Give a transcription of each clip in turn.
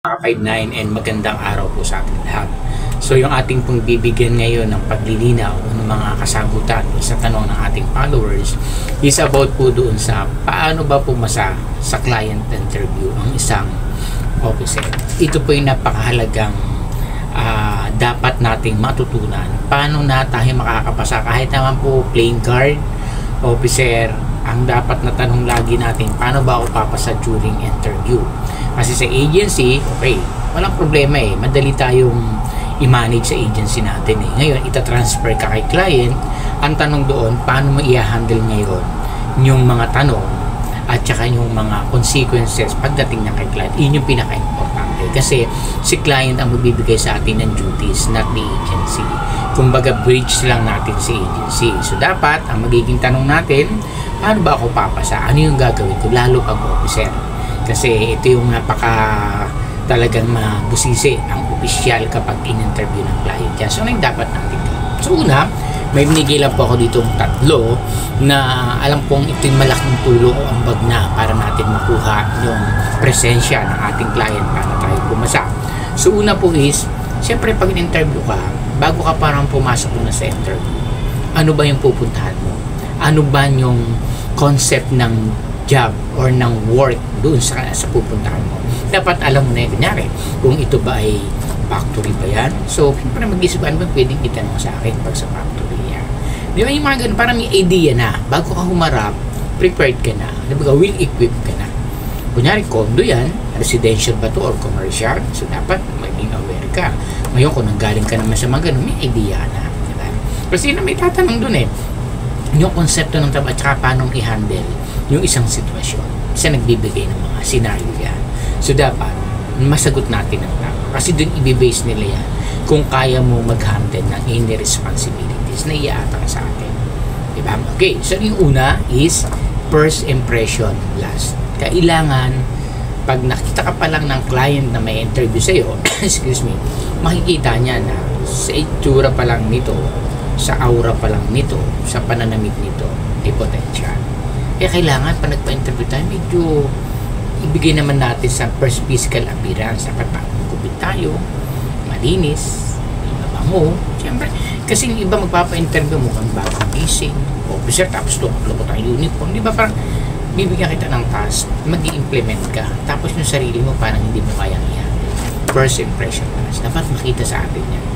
5-9 and magandang araw po sa ating lahat. So yung ating pong bibigyan ngayon ng paglilinaw ng mga kasagutan sa tanong ng ating followers is about po doon sa paano ba pumasa sa client interview ang isang officer. Ito po yung napakahalagang dapat nating matutunan. Paano na tayo makakapasa kahit naman po plain card officer. Ang dapat na tanong lagi natin, paano ba ako papasa during interview? Kasi sa agency, okay, walang problema eh. Madali tayong i-manage sa agency natin eh. Ngayon, itatransfer ka kay client. Ang tanong doon, paano mo i-handle ngayon yung mga tanong at saka yung mga consequences pagdating na kay client. Yun yung pinaka-importante. Kasi si client ang magbibigay sa atin ng duties, not the agency. Kumbaga, bridge lang natin si agency. So, dapat, ang magiging tanong natin, paano ba ako papasa? Ano yung gagawin ko? Lalo pag officer. Kasi ito yung talagang mabusisi ang opisyal kapag in-interview ng client. So, ano yung dapat natin gawin? So, una, may binigay lang po ako dito tatlo na alam kong ito yung malaking tulong o ambag na para natin makuha yung presensya ng ating client para tayo pumasa. So, una po is, siyempre pag in-interview ka, bago ka parang pumasok na sa interview, ano ba yung pupuntahan mo? Ano ba yung concept ng job or ng work doon sa pupuntahan mo? Dapat alam mo na yun. Kunyari, kung ito ba ay factory ba yan? So, siyempre mag-isip, ano ba pwedeng itanong sa akin pag sa factory yan? Di ba yung mga ganun, parang may idea na, bago ka humarap, prepared ka na. Di ba, well-equipped ka na. Kunyari, condo yan, residential ba to or commercial? So, dapat maging aware ka. Ngayon, kung nanggaling ka naman sa mga ganun, may idea na. Diba? Kasi na may tatanong dun eh, yung konsepto ng trabaho at saka paano i-handle yung isang sitwasyon. Isa nagbibigay ng mga scenario yan. So, dapat masagot natin ang tama. Kasi dun i-base nila yan kung kaya mo mag-handle ng any responsibilities na iaatang sa atin. Diba? Okay, so yung una is first impression last. Kailangan pag nakita ka pa lang ng client na may interview sa'yo, excuse me, makikita niya na sa itsura pa lang nito, sa aura pa lang nito, sa pananamit nito, may potential. Kaya kailangan pa nagpa-interview tayo, medyo ibigay naman natin sa first physical appearance. Dapat magkubit tayo, malinis, mabango. Siyempre, kasi yung iba magpapa-interview mo kang bagong gising, officer, tapos lukot ang uniform. Di ba parang bibigyan kita ng task, mag-i-implement ka, tapos yung sarili mo parang hindi mo kayang i-handle. First impression class. Dapat makita sa atin yan.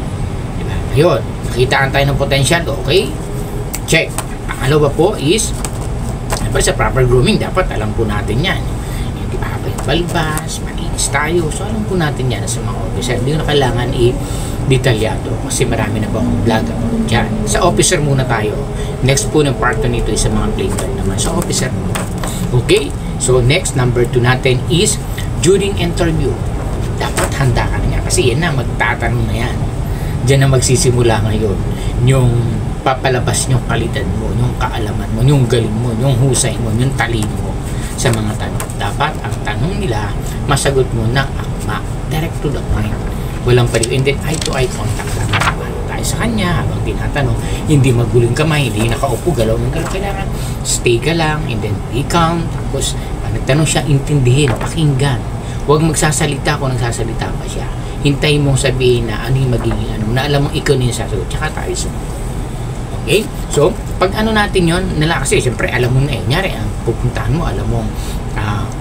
Diba? Ayun, nakitaan tayo ng potential, okay? Check. Pangalawa po is, sa proper grooming, dapat alam po natin yan. Hindi ba yung balbas, malinis tayo. So, alam po natin yan sa mga officer. Hindi na kailangan i-detalyado kasi marami na ba akong vlog about dyan. Sa officer muna tayo. Next po ng part 2 nito is sa mga plain card naman. Sa officer muna. Okay? So, next, number 2 natin is during interview. Dapat handa ka na nga. Kasi yan na, magtatanong na yan. Diyan na magsisimula ngayon. Yung papalabas yung kalidad mo, yung kaalaman mo, yung galing mo, yung husay mo, yung talino mo sa mga tanong. Dapat ang tanong nila, masagot mo ng akma. Direct to the point. Walang paliw. And then, eye-to-eye contact lang. Tayo sa kanya habang tinatanong. Hindi magulong kamay, hindi nakaupo, galaw ng galaw. Kailangan stay ka lang, and then be calm. Tapos, pag nagtanong siya, intindihin, pakinggan. Huwag magsasalita kung nagsasalita pa siya. Hintay mong sabihin na ano yung magiging ano, na alam mong ikaw na yung sasagot. Tsaka tayo sumunod. Okay? So, pag ano natin yon nila kasi, siyempre, alam mo na eh. Nyari, ang pupuntahan mo, alam mo,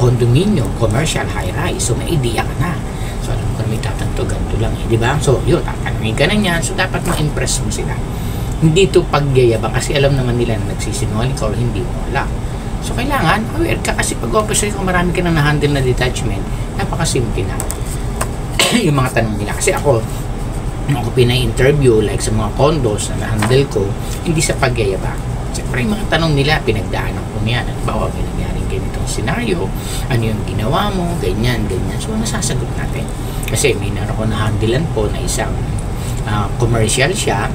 condominium, commercial, high-rise. So, may idea ka na. So, alam mo kung may tatanto, ganito lang eh. Diba? So, yun, tatanungin ka na yan. So, dapat ma-impress mo sila. Hindi ito pagyayabang kasi alam naman nila na nagsisinungaling ka o hindi mo alam. So, kailangan, aware ka kasi pag officer kung marami ka na na-handle na detachment, napakasimple na. Yung mga tanong nila. Kasi ako pinay-interview like sa mga condos na na-handle ko, hindi sa pagyayabang. Siyempre, yung mga tanong nila, pinagdaanan ko niyan. Ano ba, may nangyaring ganitong scenario? Ano yung ginawa mo? Ganyan, ganyan. So, nasasagot natin. Kasi may naroon ko na-handlean po na isang commercial siya,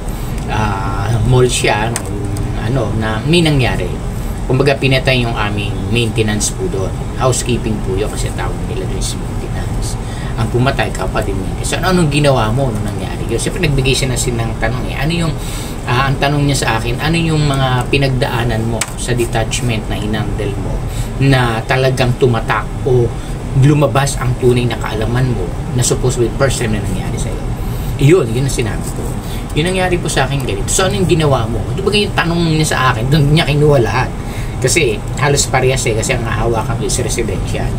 mall siya, na may nangyari. Kumbaga, pinatay yung aming maintenance po doon. Housekeeping po yun kasi tawag nila doon is maintenance. Ang pumatay, kapatid mo. So, anong ginawa mo nung nangyari? Siyempre, nagbigay siya ng tanong eh. Ano yung, ang tanong niya sa akin, ano yung mga pinagdaanan mo sa detachment na hinandle mo na talagang tumatak o lumabas ang tunay na kaalaman mo na supposedly first time na nangyari sa'yo. Yun ang sinabi ko. Yun nangyari po sa akin ganito. So, ano yung ginawa mo? Di ba yung tanong niya sa akin, doon niya kinuha lahat. Kasi halos parehas kasi ang hahawakan is residential.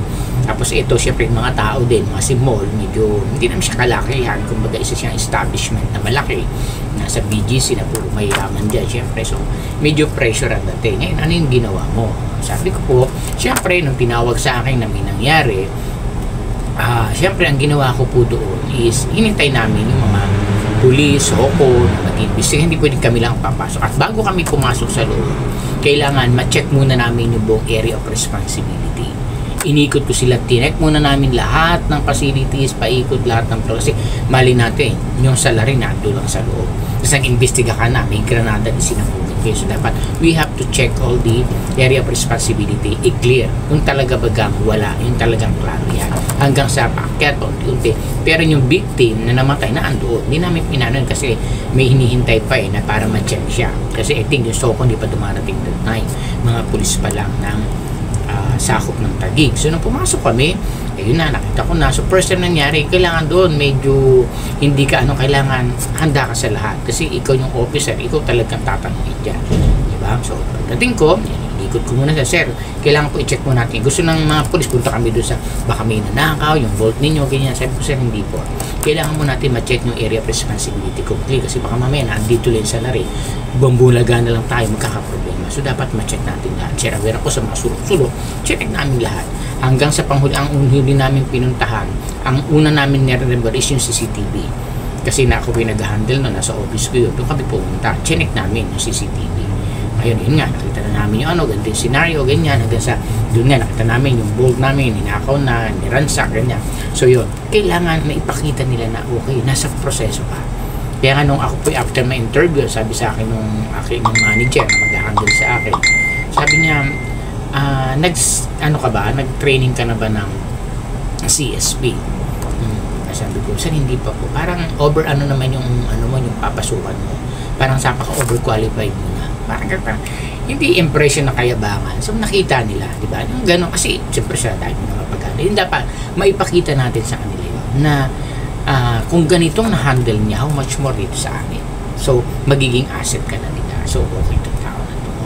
Tapos ito, syempre mga tao din, mga si mall, medyo, hindi naman siya kalakihan. Kumbaga isa siyang establishment na malaki. Nasa BGC na puro mayaman dyan, syempre. So, medyo pressure ang dating. Ngayon, ano yung ginawa mo? Sabi ko po, syempre, nung tinawag sa akin na may nangyari, syempre, ang ginawa ko po doon is, hinintay namin yung mga pulis, hoko, mag-imbestiga. Hindi pwedeng kami lang papasok. At bago kami pumasok sa loob, kailangan ma-check muna namin yung buong area of responsibility. Inikot ko sila, tinek muna namin lahat ng facilities, paikot lahat ng floor. Kasi mali natin, yung salary nando lang sa loob. Tapos nag-imbestiga ka na, may granada din sinapugin kayo. So dapat, we have to check all the area of responsibility, i-clear. Kung talaga bagang wala, yung talagang klaro yan. Hanggang sa paakyat, unti-unti. Pero yung victim na namatay na andoon, hindi namin pinanon kasi may hinihintay pa na para ma-check siya. Kasi I think yung soko hindi pa dumarating that time. Mga pulis pa lang ng sakop ng Taguig. So nung pumasok kami, yun na, nakita ko na. So first time nangyari, kailangan doon medyo hindi ka kailangan handa ka sa lahat. Kasi ikaw yung officer, ikaw talagang tatanungin dyan. Diba? So pagdating ko, ikot ko muna sa sir, kailangan po i-check mo natin. Gusto ng mga pulis, punta kami doon sa baka may nanakaw, yung vault ninyo, ganyan. Sabi ko, sir, hindi po. Kailangan mo natin ma-check yung area of responsibility completely kasi baka mamaya nandito lang sa salary, bambulaga na lang tayo, magkakaproblema. So dapat ma-check natin lahat. Sir, aware ako sa mga sulok-sulok, check namin lahat. Hanggang sa panghuli, ang huli namin pinuntahan, ang una namin nire-remember is yung CCTV. Kasi na ako pinag-handle no, nasa office ko yun. Doon kami pumunta, check namin yung CCTV. Ayun, yun nga, nakita na namin yung ganito yung scenario, ganyan, hanggang sa, doon nga, nakita namin yung bolt namin, ninakaw na, niransak, ganyan. So yun, kailangan maipakita nila na okay, nasa proseso ka. Kaya nga nung ako po, after my interview, sabi sa akin nung aking manager na mag-handle sa akin, sabi niya, nag-training ka na ba ng CSP? Sabi ko, sir, hindi pa po. Parang naman yung yung papasukan mo. Parang sapa ka overqualified mo na. Parang hindi impression na kayabangan. So nakita nila, di ba? Yung gano'n kasi siyempre siya dahil na mapagana. Yung dapat maipakita natin sa kanila yun na kung ganitong na-handle niya, how much more dito sa amin. So magiging asset ka na nila. So okay itong tao na ito.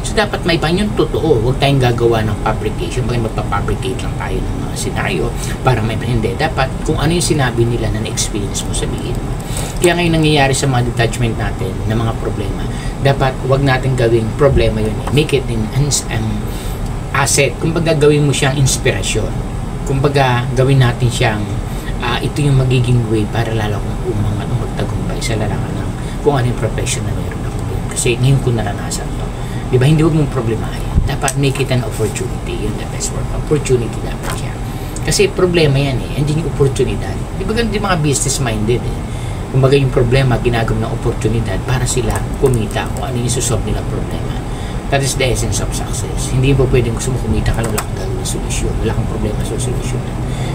So dapat may yung totoo. Huwag tayong gagawa ng fabrication. Bakit magpa-fabricate lang tayo ng mga senaryo para may hindi. Dapat kung ano yung sinabi nila na na-experience mo, sabihin mo. Kaya ngayon nangyayari sa mga detachment natin na mga problema, dapat wag natin gawing problema yun make it an asset. Kumbaga gawin mo siyang inspirasyon. Kumbaga gawin natin siyang ito yung magiging way para lalo kong umangat o magtagumpay sa larangan ng kung ano yung profession na meron ako ngayon. Kasi ngayon ko naranasan to. Diba? Hindi huwag mong problemahin. Dapat make it an opportunity. Yun the best word. Opportunity dapat siya. Kasi problema yan Andiyan yung oportunidad. Di ba ganun yung mga business minded Kumbaga yung problema, ginagawa ng oportunidad para sila kumita kung ano yung susolve nilang problema. That is the essence of success. Hindi po pwedeng gusto mo kumita ka lang wala kang gagawin solusyon. Wala kang problema sa solusyon.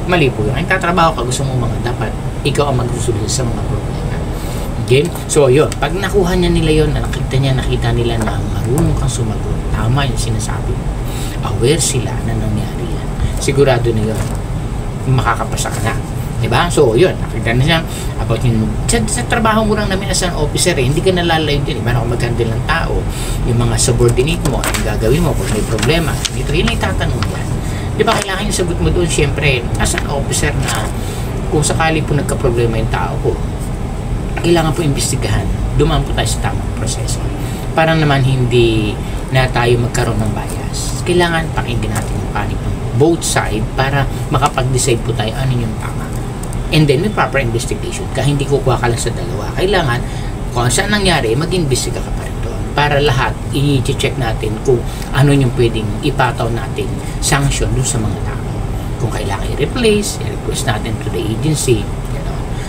Mali po yun. Ang tatrabaho ka, gusto mo dapat ikaw ang magsusolusyon sa mga problema. Okay? So, yun. Pag nakuha niya nila yun, nakita nila na marunong kang sumagot. Tama yung sinasabi mo. Aware sila na nangyari yan. Sigurado na yun. Makakapasa ka na. Diba? So, yun. Nakita na siya about yung sa trabaho mo lang namin as an officer hindi ka nalalayo din. Paano kung mag-handle ng tao? Yung mga subordinate mo, anong gagawin mo kung may problema? Dito yun ay tatanong yan. Diba? Kailangan yung sagot mo doon, syempre, as an officer na kung sakali po nagka-problema yung tao ko, kailangan po imbestigahan. Dumaan po tayo sa tamang proseso. Para naman hindi na tayo magkaroon ng bias. Kailangan pakinggan natin yung panig ng both side para makapag-decide po tayo ano yung tama. And then, may proper investigation. Kaya hindi kukuha ka lang sa dalawa. Kailangan, kung saan nangyari, mag-investiga ka pa rin doon. Para lahat, i-check natin kung ano yung pwedeng ipataw natin sanction doon sa mga tao. Kung kailangan i-replace, i-request natin to the agency.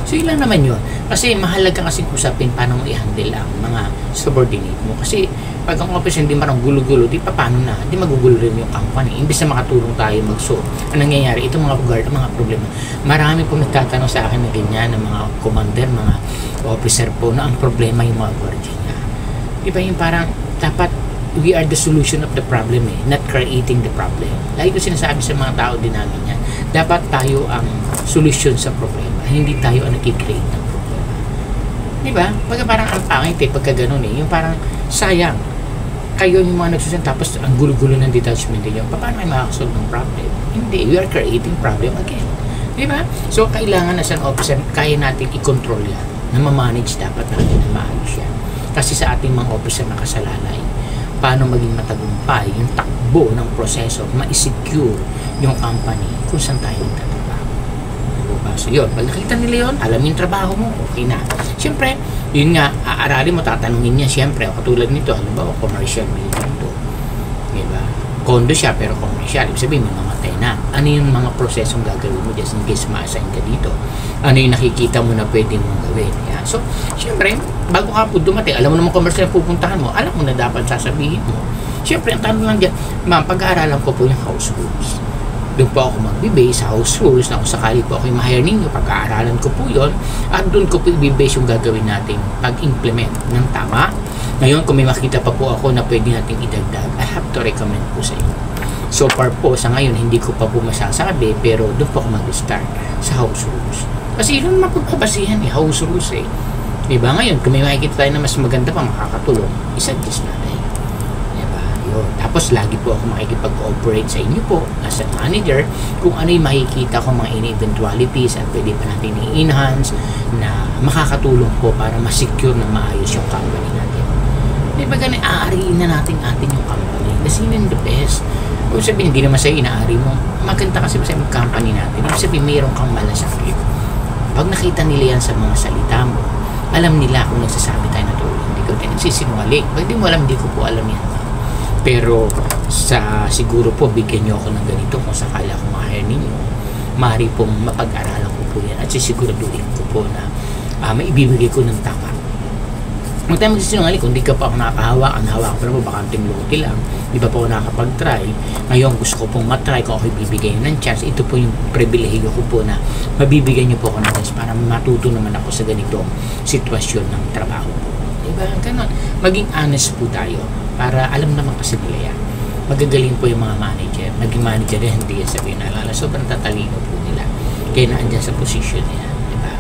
So, yun lang naman yun. Kasi mahalaga kasing usapin paano mo i-handle ang mga subordinate mo. Kasi pag ang office hindi marang gulo-gulo, di pa paano na? Di magugulo rin yung company. Imbis na makatulong tayo mag-solve. Ang nangyayari, itong mga guard, mga problema. Marami pong nagtatanong sa akin na ganyan, ng mga commander, mga officer po, na ang problema yung mga guardian niya. Di ba yung parang, dapat we are the solution of the problem not creating the problem. Lagi ko sinasabi sa mga tao din namin yan. Dapat tayo ang solusyon sa problema, hindi tayo ang nag-create ng problema. Di ba? Pagka parang ang pangit pagka ganun yung parang sayang. Kayo yung mga nagsusun, tapos ang gulo-gulo ng detachment ninyo, paano kayo makakasolve ng problem? Hindi, we are creating problem again. Di ba? So, kailangan as an officer, kaya natin i-control yan, na ma-manage dapat natin na maayos yan. Kasi sa ating mga officer na kasalalay, paano maging matagumpay yung takbo ng proseso, ma-secure yung company kung saan tayo nagtatrabaho. Diba? So yun, pag nakita nila yun, alam yung trabaho mo, okay na. Siyempre, yun nga, aaralin mo, tatanungin niya siyempre, katulad nito, halimbawa, commercial building to. Diba? Condo siya, pero commercial. Ibig sabihin mo, namatay na. Ano yung mga prosesong gagawin mo just in case ma-assign ka dito? Ano yung nakikita mo na pwede mong gawin? Yeah. So, siyempre, bago ka po dumating, alam mo naman commercial na pupuntahan mo, alam mo na dapat sasabihin mo. Siyempre, ang tanong lang dyan, ma'am, pag-aaralan ko po yung house rules. Doon po ako mag-base sa house rules na kung sakali po ako yung ma-hire ninyo, pag-aaralan ko po yun, at doon ko po i-base yung gagawin natin pag-implement ng tama. Ngayon, kung may makita pa po ako na pwede natin idagdag, I have to recommend po sa inyo. So far po, sa ngayon, hindi ko pa po masasabi, pero doon po ako mag-start sa house rules. Kasi yun naman po kabasihan house rules Diba? Ngayon, kung may makikita tayo na mas maganda pa makakatulong, isa-adjust natin. Diba? Yun. Tapos, lagi po ako makikipag-cooperate sa inyo po as a manager kung ano yung makikita ko mga eventualities at pwede pa natin i-enhance na makakatulong po para ma-secure na maayos yung company natin. Diba ganun, aariin na natin yung company. Kasi yun the best. Kung sabihin, hindi naman sa'yo inaari mo, maganda kasi sa company natin. Kung sabihin, mayroon kang malasakit. Pag nakita nila yan sa mga salita mo, alam nila kung nagsasabi tayo na to. Hindi ko tayo nagsisinungaling. Pag di mo alam, hindi ko po alam yan. Pero siguro po, bigyan nyo ako ng ganito kung sakala akong ma-hire ninyo. Maaari pong mapag-aralan ko po yan at sisiguraduhin ko po na maibibigay ko ng tama. Huwag tayo magsisinungaling kung di ka pa ako nakakahawak. Ang hawak ko na po, baka anting lote lang. Di ba po ako nakakapag-try? Ngayon, gusto ko pong matry kung ako ibibigay ng chance. Ito po yung pribilehiyo ko po na mabibigyan niyo po ako ng chance para matuto naman ako sa ganitong sitwasyon ng trabaho po. Di ba? Ganon. Maging honest po tayo para alam naman kasi nila yan. Magagaling po yung mga manager. Naging manager rin, hindi yan sabihin na lala. Sobrang tatalino po nila. Kaya naandyan sa position nila. Di ba?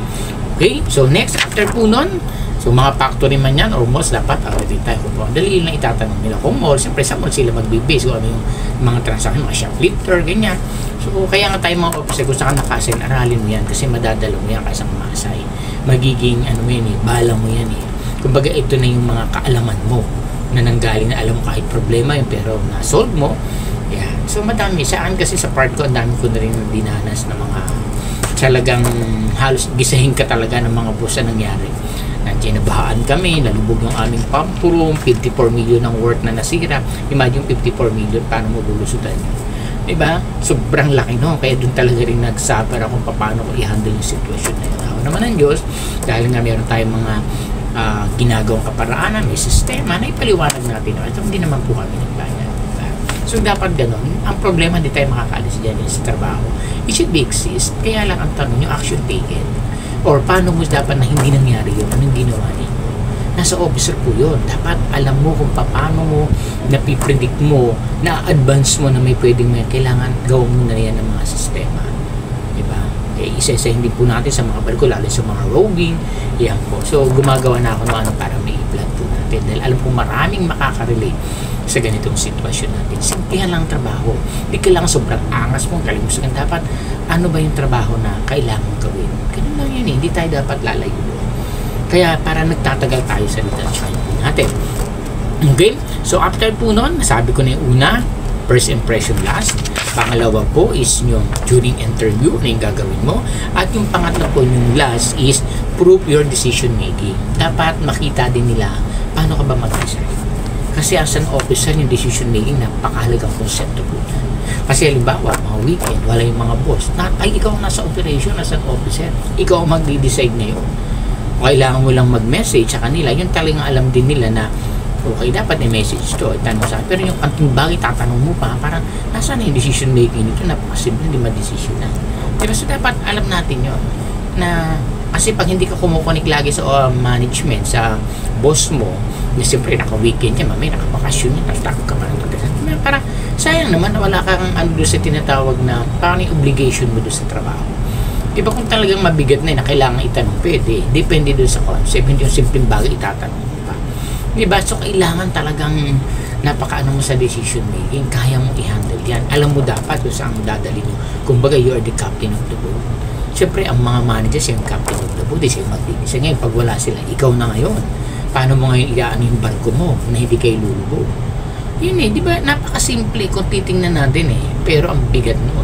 Okay? So, next, after po nun, so mga factory man yan or malls, dapat already tayo po. Dali lang itatanong nila kung mall, siyempre sa mall sila mag-base kung ano yung mga transaction, mga shoplifter, ganyan. So kaya nga tayo mga officer, kung saan nakasin, aralin mo yan kasi madadalo mo yan kaysa maasay. Magiging ano mo yan bala mo yan Kumbaga ito na yung mga kaalaman mo na nanggaling na alam mo kahit problema yun pero na-solve mo. Yan. So madami. Saan kasi sa part ko, ang dami ko na rin dinanas na mga talagang halos gisahin ka talaga ng mga boss na nangyari. Nabahaan kami, nalubog yung aming pump room, 54 million ang worth na nasira. Imagine 54 million, paano mo lulusutan yun? Diba? Sobrang laki no. Kaya dun talaga rin nagsuffer ako paano ko i-handle yung sitwasyon na yun. Ako naman ang Diyos, dahil nga meron tayong mga ginagawang kaparaanan, may sistema, na ipaliwanag natin. Ito hindi naman po kami nagbayad. Diba? So dapat ganun. Ang problema, hindi tayo makakaalis dyan sa trabaho. It should be exist. Kaya lang ang tanong, yung action taken. Or paano mo dapat na hindi nangyari yun? Anong ginawa niyo? Nasa officer po yun. Dapat alam mo kung paano mo napipredict mo, na-advance mo na may pwedeng may kailangan gawin mo na yan ng mga sistema. Diba? Isa-isa hindi po natin sa mga barko, lalo sa mga roving. Yan po. So, gumagawa na ako ng ano para may i-plan po natin. Dahil alam po maraming makaka-relate sa ganitong sitwasyon natin. Simplihan lang trabaho. Hindi kailangan sobrang angas mong kalimutan. Dapat, ano ba yung trabaho na kailangan gawin? Ganun lang yun Hindi tayo dapat lalayo doon. Kaya para nagtatagal tayo sa detachment natin. Okay? So, after po nun, nasabi ko na yung una, first impression last. Pangalawa po is yung during interview na yung gagawin mo. At yung pangatlo po yung last is prove your decision making. Dapat makita din nila paano ka ba mag-decide. Kasi as an officer, yung decision making napakahalagang konsepto po. Kasi halimbawa, mga weekend, wala yung mga boss. Ay, ikaw ang nasa operation as an officer. Ikaw ang mag-decide ngayon. Kailangan mo lang mag-message sa kanila. Yun talagang alam din nila na okay, dapat i-message to. Itanong sa pero yung kanting bagay, tatanong mo pa, parang nasaan yung decision making nito? Napakasimple, hindi ma-decision na. Pero so dapat alam natin yun. Na, kasi pag hindi ka kumukonik lagi sa management, sa boss mo, na siyempre naka-weekend yan, mamay nakapakasyon yan, tapos takot ka pa ng parang sayang naman na wala kang ano doon sa tinatawag na parang yung obligation mo doon sa trabaho. Di ba kung talagang mabigat na kailangan itanong, pwede. Depende doon sa concept, hindi yung simpleng bagay itatanong mo pa. Di ba? So, kailangan talagang napakaano mo sa decision making, kaya mo i-handle yan. Alam mo dapat kung saan mo dadali mo. Kumbaga, you are the captain of the boat. Siyempre, ang mga managers yung captain of the boat, di sila maglinis. Ngayon, pag wala sila, ikaw na ngayon. Paano mo ngayon iaano yung barko mo na hindi kayo lulubog? Yun di ba? Napakasimple kung titingnan natin Pero ang bigat mo.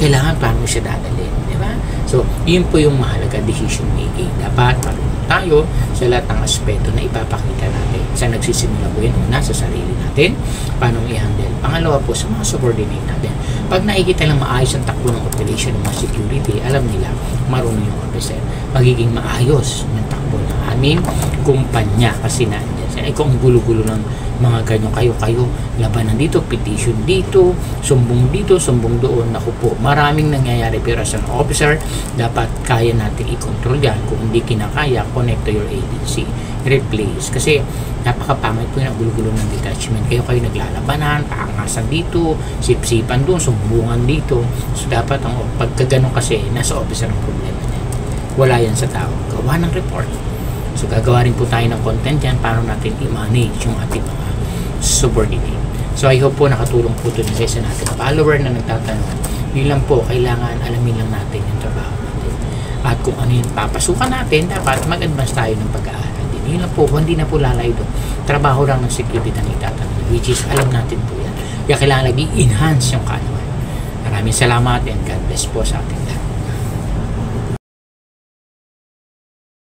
Kailangan paano mo siya dadalhin, di ba? So, yun po yung mahalaga decision making. Dapat marunong tayo sa lahat ng aspeto na ipapakita natin. Sa nagsisimula po yun, una sa sarili natin, paano i-handle. Pangalawa po, sa mga subordinate natin. Pag nakikita lang maayos ang takbo ng operation ng mga security, alam nila, marunong yung officer. Magiging maayos ng takbo ng aming kumpanya kasi nandiyan. Kung gulo-gulo ng mga ganyan kayo, labanan dito, petition dito, sumbong dito, sumbong doon. Naku po, maraming nangyayari, pero as an officer, dapat kaya natin i-control yan. Kung hindi kinakaya, connect to your agency, replace. Kasi napakapangit po yung gulo-gulo ng detachment. Kayo naglalabanan, paangasan dito, sipsipan doon, sumbungan dito. So dapat ang pagkaganon kasi nasa officer ang problema niya. Wala yan sa tao. Gawa ng report. So gagawa rin po tayo ng content yan paano natin i-manage yung ating mga subordinate. So I hope po nakatulong po ito sa isa natin follower na nagtatanong. Yun lang po, kailangan alamin lang natin yung trabaho natin. At kung ano yung papasukan natin, dapat mag-advance tayo ng pag-aaral din. Yun lang po, hindi na po lalay doon. Trabaho lang ng security na nagtatanong, which is alam natin po yan. Kaya kailangan lagi enhance yung kaalaman. Maraming salamat and God bless po sa ating lahat.